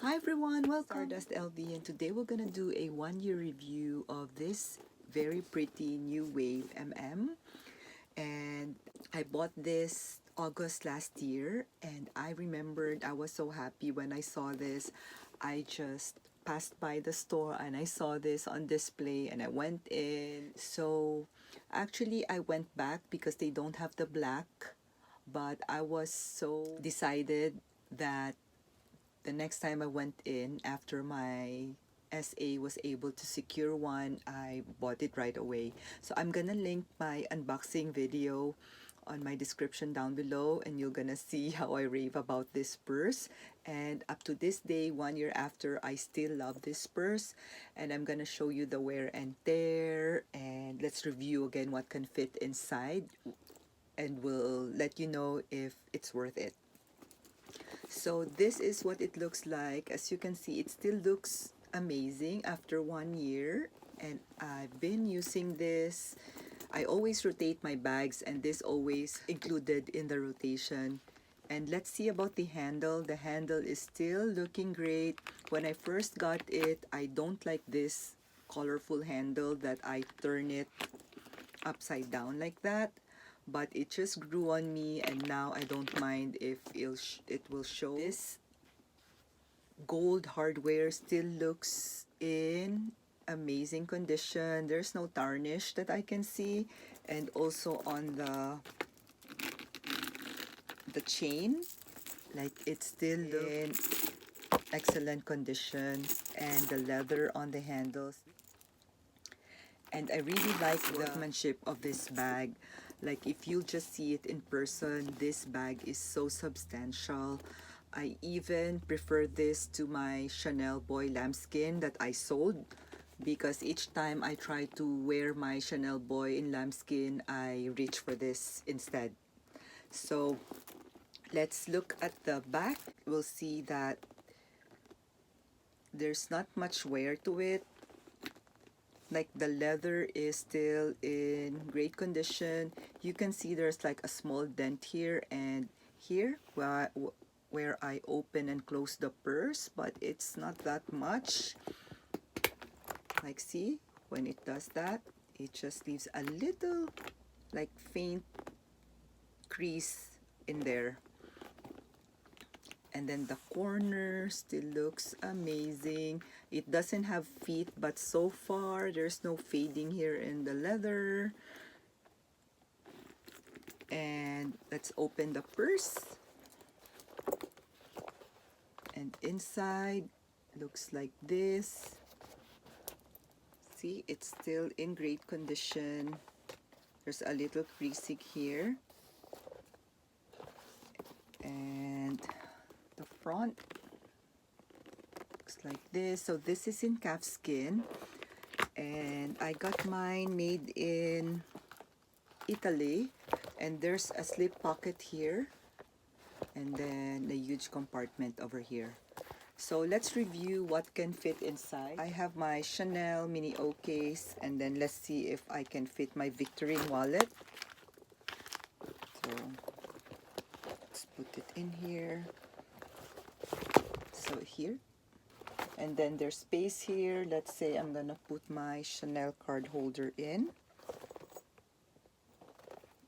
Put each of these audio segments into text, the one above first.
Hi everyone, welcome Stardust LV, and today we're gonna do a one-year review of this very pretty new wave and I bought this August last year, and I remembered I was so happy when I saw this. I just passed by the store and I saw this on display and I went in. So actually I went back because they don't have the black, but I was so decided that the next time I went in after my SA was able to secure one, I bought it right away. So I'm gonna link my unboxing video on my description down below, and you're gonna see how I rave about this purse. And up to this day, 1 year after, I still love this purse, and I'm gonna show you the wear and tear, and let's review again what can fit inside, and we'll let you know if it's worth it. So this is what it looks like. As you can see, it still looks amazing after 1 year, and I've been using this. I always rotate my bags, and this always included in the rotation. And let's see about the handle. The handle is still looking great. When I first got it, I don't like this colorful handle that I turn it upside down like that, but it just grew on me, and now I don't mind if it will show. This gold hardware still looks in amazing condition. There's no tarnish that I can see, and also on the chain, like it's still in excellent condition, and the leather on the handles. And I really like the workmanship of this bag. Like, if you just see it in person, this bag is so substantial. I even prefer this to my Chanel Boy lambskin that I sold, because each time I try to wear my Chanel Boy in lambskin, I reach for this instead. So let's look at the back. We'll see that there's not much wear to it. Like, the leather is still in great condition. You can see there's like a small dent here and here where I open and close the purse, but it's not that much. Like, see, when it does that, it just leaves a little like faint crease in there. And then the corner still looks amazing. It doesn't have feet, but so far there's no fading here in the leather. And let's open the purse. And inside looks like this. See, it's still in great condition. There's a little creasing here. And the front looks like this. So this is in calfskin, and I got mine made in Italy, and there's a slip pocket here and then a huge compartment over here. So let's review what can fit inside. I have my Chanel mini O case, and then let's see if I can fit my Victorine wallet. So let's put it in here. So here, and then there's space here. Let's say I'm gonna put my Chanel card holder in,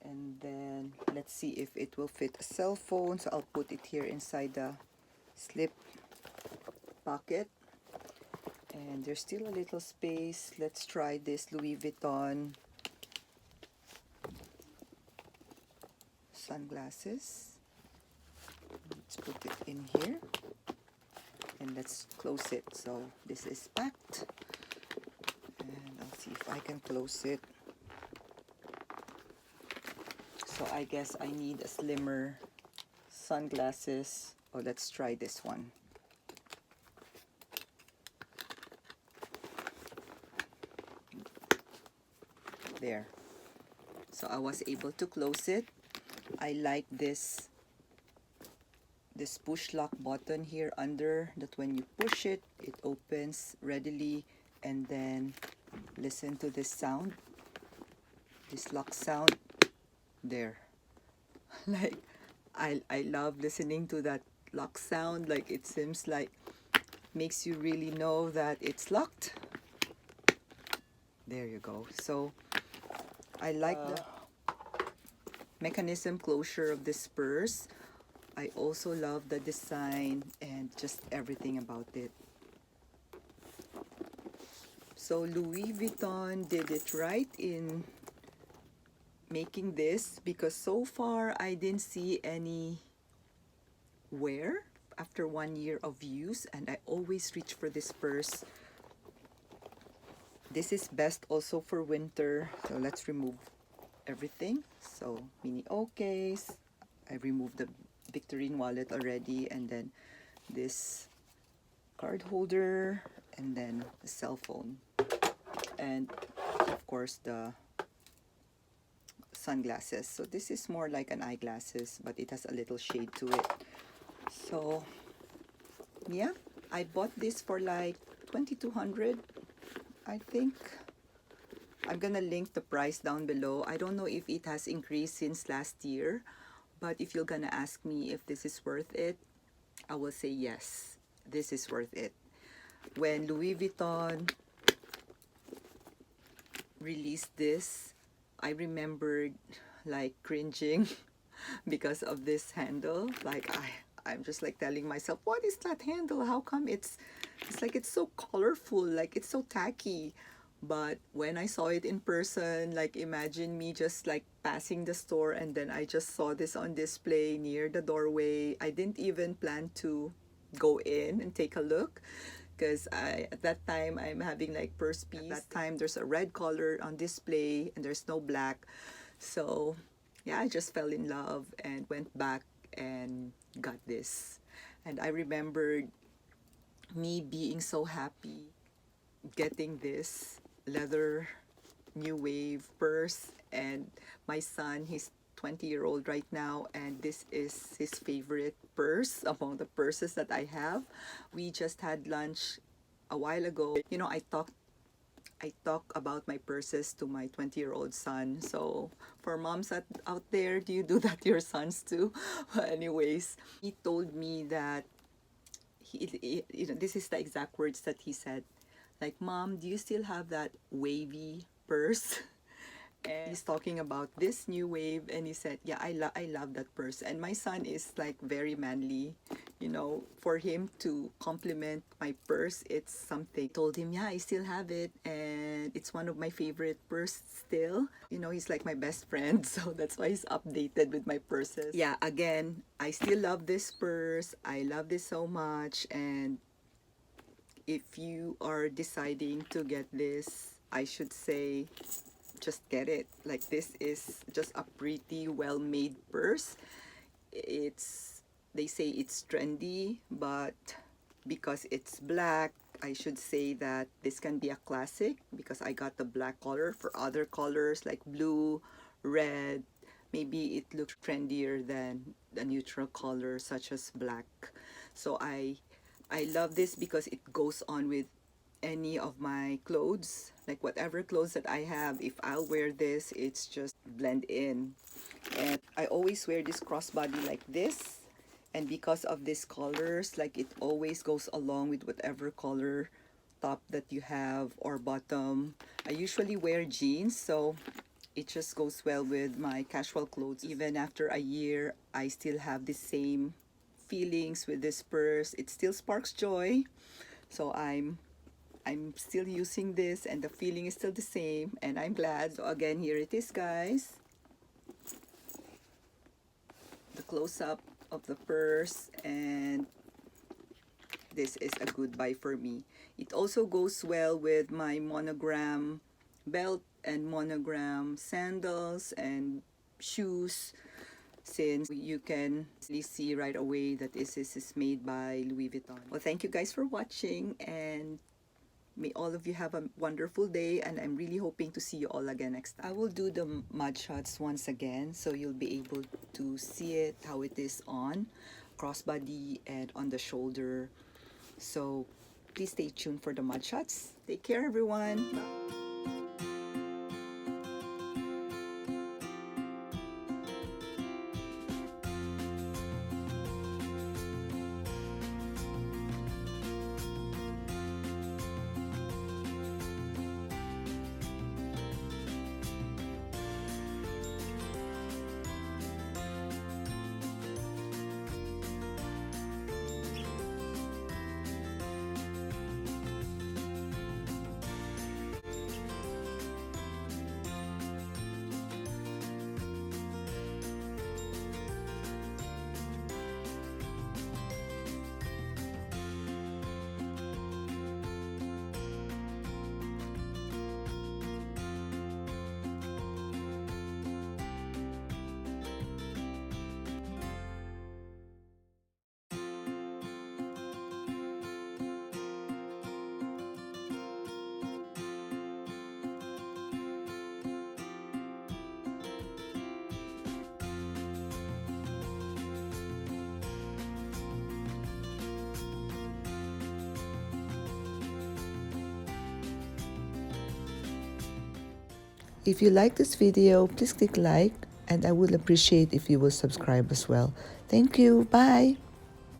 and then let's see if it will fit a cell phone. So I'll put it here inside the slip pocket, and there's still a little space. Let's try this Louis Vuitton sunglasses. Let's put it in here, and let's close it. So this is packed, and I'll see if I can close it. So I guess I need a slimmer sunglasses. Oh, let's try this one. There. So I was able to close it. I like this push lock button here under, that when you push it, it opens readily. And then listen to this sound, this lock sound there. Like, I love listening to that lock sound. Like, it seems like makes you really know that it's locked. There you go. So I like the mechanism closure of this purse. I also love the design and just everything about it. So Louis Vuitton did it right in making this, because so far I didn't see any wear after 1 year of use, and I always reach for this purse. This is best also for winter. So let's remove everything. So mini O case, I removed the Victorine wallet already, and then this card holder, and then the cell phone, and of course the sunglasses. So this is more like an eyeglasses, but it has a little shade to it. So yeah, I bought this for like 2,200, I think. I'm gonna link the price down below. I don't know if it has increased since last year, but if you're gonna ask me if this is worth it, I will say yes, this is worth it. When Louis Vuitton released this, I remembered like cringing because of this handle. Like I'm just like telling myself, what is that handle? How come it's like it's so colorful, like it's so tacky. But when I saw it in person, like imagine me just like passing the store and then I just saw this on display near the doorway. I didn't even plan to go in and take a look, because at that time I'm having like purse piece. At that time there's a red color on display and there's no black. So yeah, I just fell in love and went back and got this. And I remembered me being so happy getting this leather new wave purse, and my son, he's 20-year-old right now, and this is his favorite purse among the purses that I have. We just had lunch a while ago. You know, I talk about my purses to my 20-year-old son. So for moms out there, do you do that to your sons too? But anyways, he told me that you know, this is the exact words that he said. Like, Mom, do you still have that wavy purse? And he's talking about this new wave, and he said, yeah, I love that purse. And my son is like very manly, you know, for him to compliment my purse, it's something. I told him, yeah, I still have it, and it's one of my favorite purse still. You know, he's like my best friend, so that's why he's updated with my purses. Yeah, again, I still love this purse. I love this so much. And if you are deciding to get this, I should say just get it. Like, this is just a pretty well-made purse. They say it's trendy, but because it's black, I should say that this can be a classic, because I got the black color. For other colors like blue, red, maybe it looks trendier than the neutral color such as black. So I love this because it goes on with any of my clothes. Like whatever clothes that I have, if I'll wear this, it's just blend in. And I always wear this crossbody like this, and because of these colors, like it always goes along with whatever color top that you have or bottom. I usually wear jeans, so it just goes well with my casual clothes. Even after a year, I still have the same feelings with this purse. It still sparks joy. So I'm still using this, and the feeling is still the same, and I'm glad. So again, here it is, guys. The close-up of the purse, and this is a good buy for me. It also goes well with my monogram belt and monogram sandals and shoes, since you can see right away that this is made by Louis Vuitton. Well, thank you guys for watching, and may all of you have a wonderful day, and I'm really hoping to see you all again next time. I will do the mud shots once again, so you'll be able to see it, how it is on crossbody and on the shoulder. So please stay tuned for the mud shots. Take care, everyone. Bye. If you like this video, please click like, and I would appreciate if you will subscribe as well. Thank you. Bye.